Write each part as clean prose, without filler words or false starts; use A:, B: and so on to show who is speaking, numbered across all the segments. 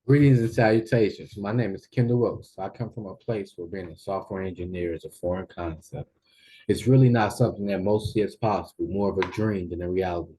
A: Greetings and salutations. My name is Kendall Wilkes. I come from a place where being a software engineer is a foreign concept. It's really not something that most see as possible, more of a dream than a reality.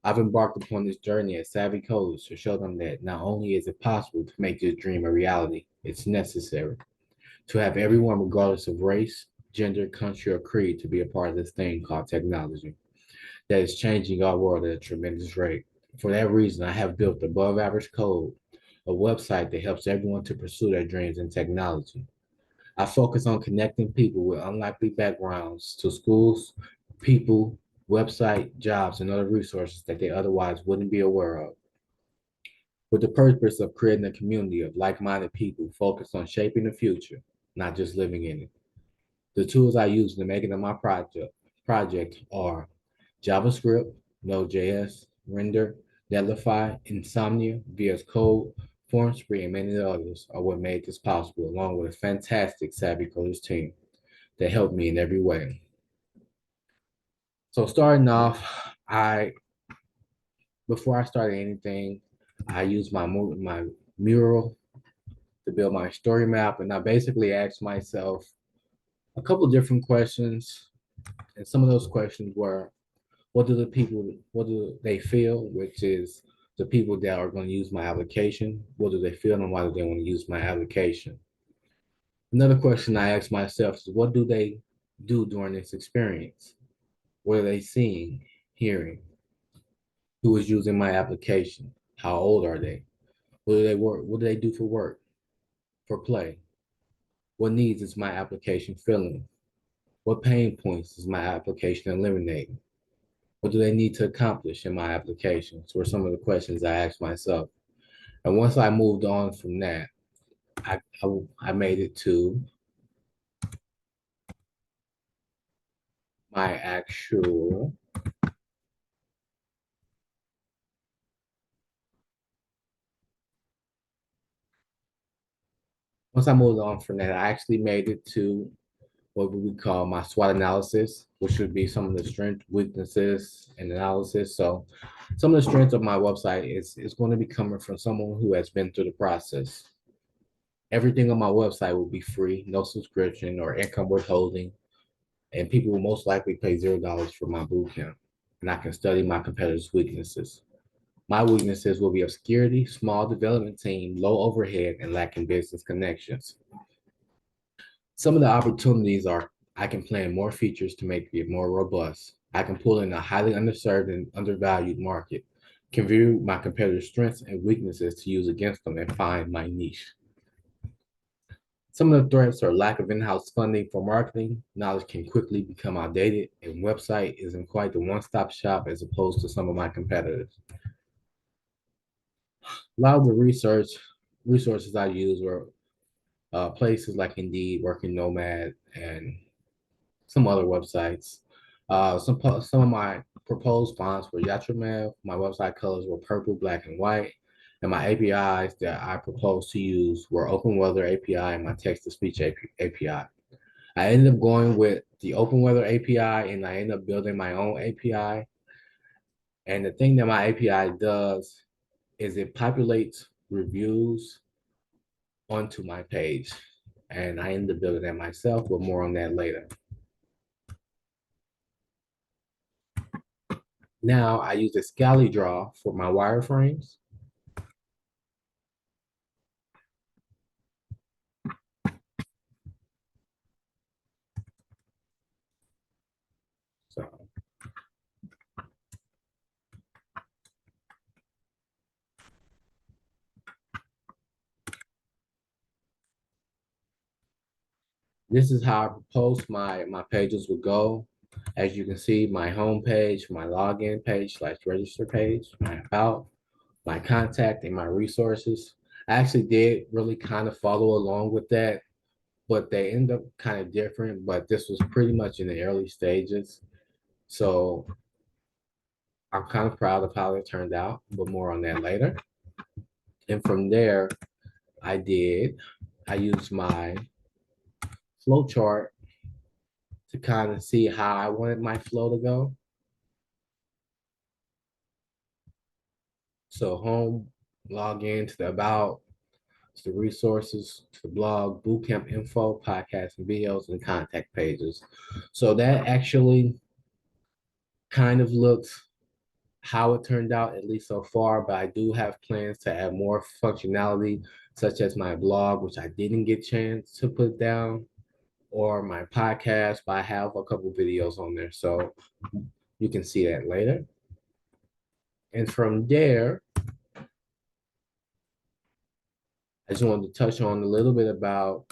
A: I've embarked upon this journey as savvy coders to show them that not only is it possible to make this dream a reality, it's necessary to have everyone, regardless of race, gender, country, or creed, to be a part of this thing called technology that is changing our world at a tremendous rate. For that reason, I have built above average code, a website that helps everyone to pursue their dreams in technology. I focus on connecting people with unlikely backgrounds to schools, people, website, jobs, and other resources that they otherwise wouldn't be aware of, with the purpose of creating a community of like minded people focused on shaping the future, not just living in it. The tools I use in the making of my project are JavaScript, Node.js, Render, Netlify, Insomnia, VS Code, FormSpree, and many others are what made this possible, along with a fantastic Savvy Coders team that helped me in every way. So starting off, I before I started anything, I used my mural to build my story map, and I basically asked myself a couple different questions, and some of those questions were, what do they feel, which is the people that are going to use my application, what do they feel and why do they want to use my application? Another question I ask myself is, what do they do during this experience? What are they seeing, hearing? Who is using my application? How old are they? What do they work? What do they do for work, for play? What needs is my application filling? What pain points is my application eliminating? What do they need to accomplish in my applications? Were some of the questions I asked myself. And once I moved on from that, I made it to my actual, once I moved on from that, I actually made it to what we would call my SWOT analysis, which would be some of the strengths, weaknesses, and analysis. So some of the strengths of my website is going to be coming from someone who has been through the process. Everything on my website will be free, no subscription or income withholding, and people will most likely pay $0 for my bootcamp. And I can study my competitors' weaknesses. My weaknesses will be obscurity, small development team, low overhead, and lacking business connections. Some of the opportunities are I can plan more features to make it more robust. I can pull in a highly underserved and undervalued market, can view my competitors' strengths and weaknesses to use against them and find my niche. Some of the threats are lack of in-house funding for marketing. Knowledge can quickly become outdated, and website isn't quite the one-stop shop as opposed to some of my competitors. A lot of the resources I use were places like Indeed, Working Nomad, and some other websites. Some of my proposed fonts were Yatramev. My website colors were purple, black, and white. And my APIs that I proposed to use were Open Weather API and my text to speech API. I ended up going with the Open Weather API and I ended up building my own API. And the thing that my API does is it populates reviews onto my page. And I ended up building that myself, but more on that later. Now I use a Scally Draw for my wireframes. So this is how I propose my pages would go. As you can see, my home page, my login page slash register page, my about, my contact, and my resources. I actually did really kind of follow along with that, but they end up kind of different. But this was pretty much in the early stages. So I'm kind of proud of how it turned out, but more on that later. And from there, I did, I used my flow chart to kind of see how I wanted my flow to go. So home log in to the about, to the resources, to the blog, bootcamp info, podcasts and videos, and contact pages. So that actually kind of looks how it turned out, at least so far, but I do have plans to add more functionality, such as my blog, which I didn't get a chance to put down, or my podcast, but I have a couple videos on there. So you can see that later. And from there, I just wanted to touch on a little bit about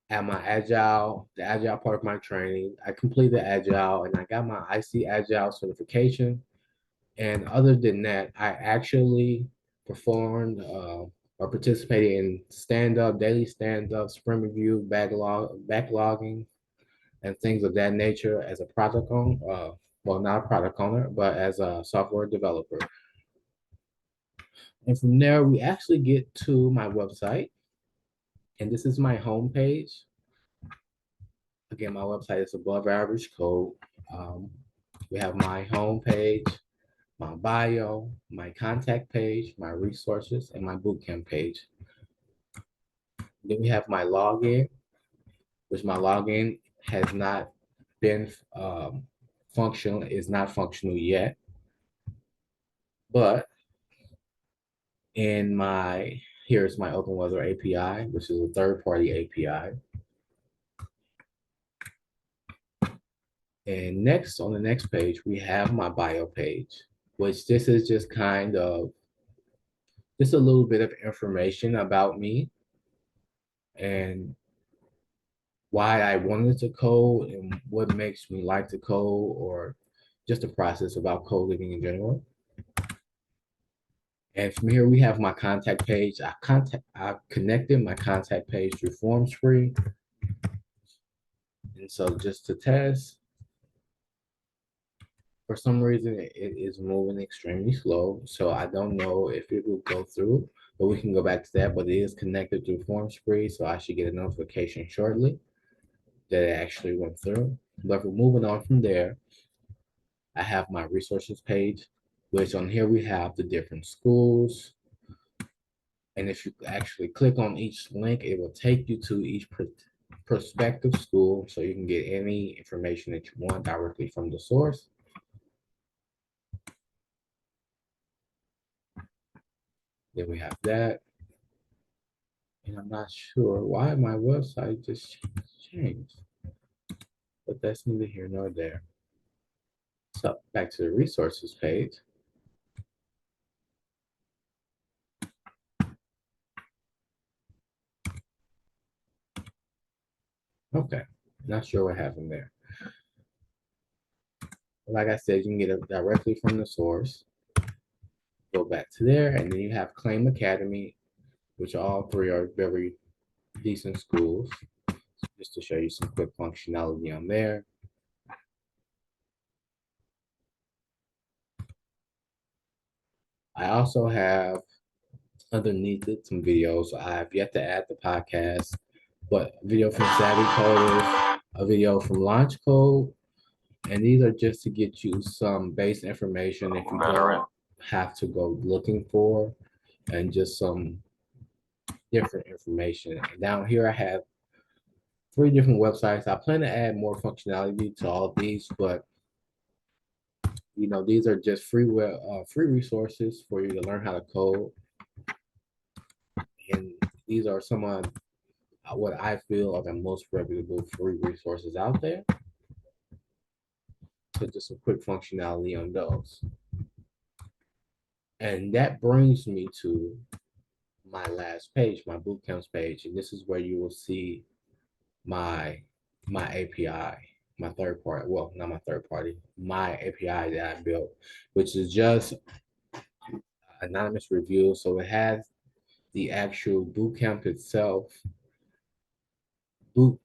A: at my agile, the agile part of my training. I completed agile and I got my IC agile certification. And other than that, I actually performed or participated in stand up, daily stand up, sprint review, backlogging, and things of that nature as a product owner. Well, not a product owner, but as a software developer. And from there, we actually get to my website. And this is my homepage. Again, my website is Above Average Code. Um, we have my homepage, my bio, my contact page, my resources, and my bootcamp page. Then we have my login, which my login has not been functional, is not functional yet. But in my, here's my Open Weather API, which is a third-party API. And next, on the next page, we have my bio page, which this is just kind of just a little bit of information about me and why I wanted to code and what makes me like to code, or just the process about coding in general. And from here, we have my contact page. I connected my contact page through FormsFree. And so just to test, for some reason, it is moving extremely slow. So I don't know if it will go through, but we can go back to that. But it is connected through FormsFree, so I should get a notification shortly that it actually went through. But we're moving on from there. I have my resources page, which on here we have the different schools. And if you actually click on each link, it will take you to each prospective school, so you can get any information that you want directly from the source. Then we have that. And I'm not sure why my website just changed, but that's neither here nor there. So back to the resources page. Okay, not sure what happened there. Like I said, you can get it directly from the source. Go back to there, and then you have Claim Academy, which all three are very decent schools. Just to show you some quick functionality on there. I also have underneath it some videos. I have yet to add the podcast, but a video from Savvy Coders, a video from Launch Code, and these are just to get you some base information if you don't have to go looking for, and just some different information. And down here, I have 3 different websites. I plan to add more functionality to all of these, but these are just free resources for you to learn how to code. And these are some of what I feel are the most reputable free resources out there. So just some quick functionality on those. And that brings me to my last page, my bootcamps page. And this is where you will see my API, my third party, well, not my third party, my API that I built, which is just anonymous review. So it has the actual bootcamp itself, the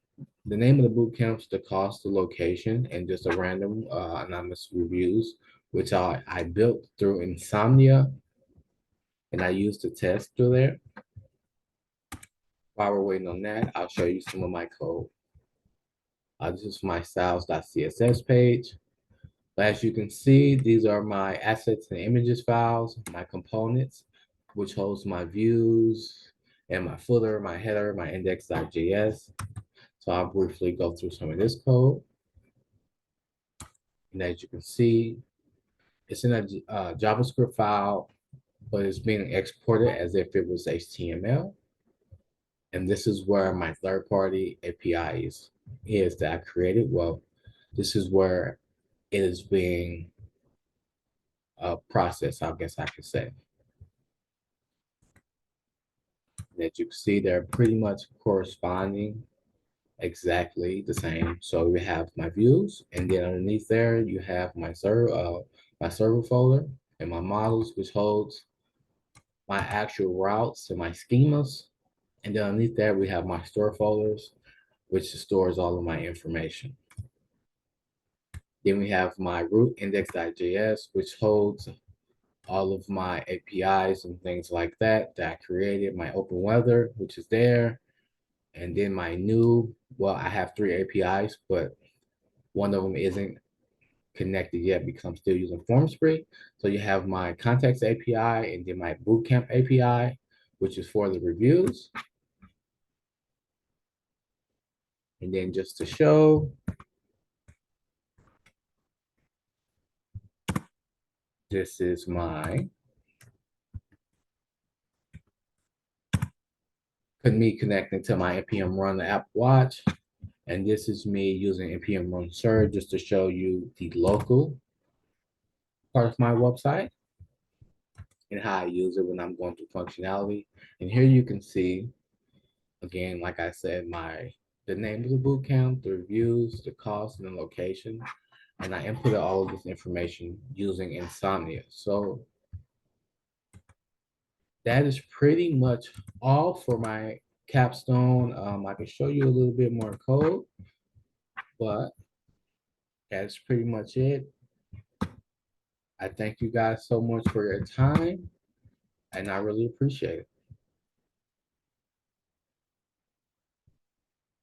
A: name of the boot camps, the cost, the location, and just a random anonymous reviews, which I built through Insomnia, and I used to test through there. While we're waiting on that, I'll show you some of my code. This is my styles.css page. As you can see, these are my assets and images files, my components, which holds my views and my footer, my header, my index.js. So I'll briefly go through some of this code. And as you can see, it's in a JavaScript file, but it's being exported as if it was HTML. And this is where my third-party API is that I created. Well, this is where it is being processed, I guess I could say. That you can see they're pretty much corresponding exactly the same. So we have my views, and then underneath there you have my server folder and my models, which holds my actual routes and my schemas. And then underneath there we have my store folders, which stores all of my information. Then we have my root index.js, which holds all of my APIs and things like that I created, my open weather, which is there. And then my new, well, I have 3 APIs, but one of them isn't connected yet because I'm still using FormSpree. So you have my context API and then my bootcamp API, which is for the reviews. And then just to show, this is me connecting to my npm run app watch. And this is me using npm run surge just to show you the local part of my website and how I use it when I'm going through functionality. And here you can see, again, like I said, the name of the bootcamp, the reviews, the cost, and the location. And I inputted all of this information using Insomnia. So that is pretty much all for my capstone. I can show you a little bit more code, but that's pretty much it. I thank you guys so much for your time, and I really appreciate it.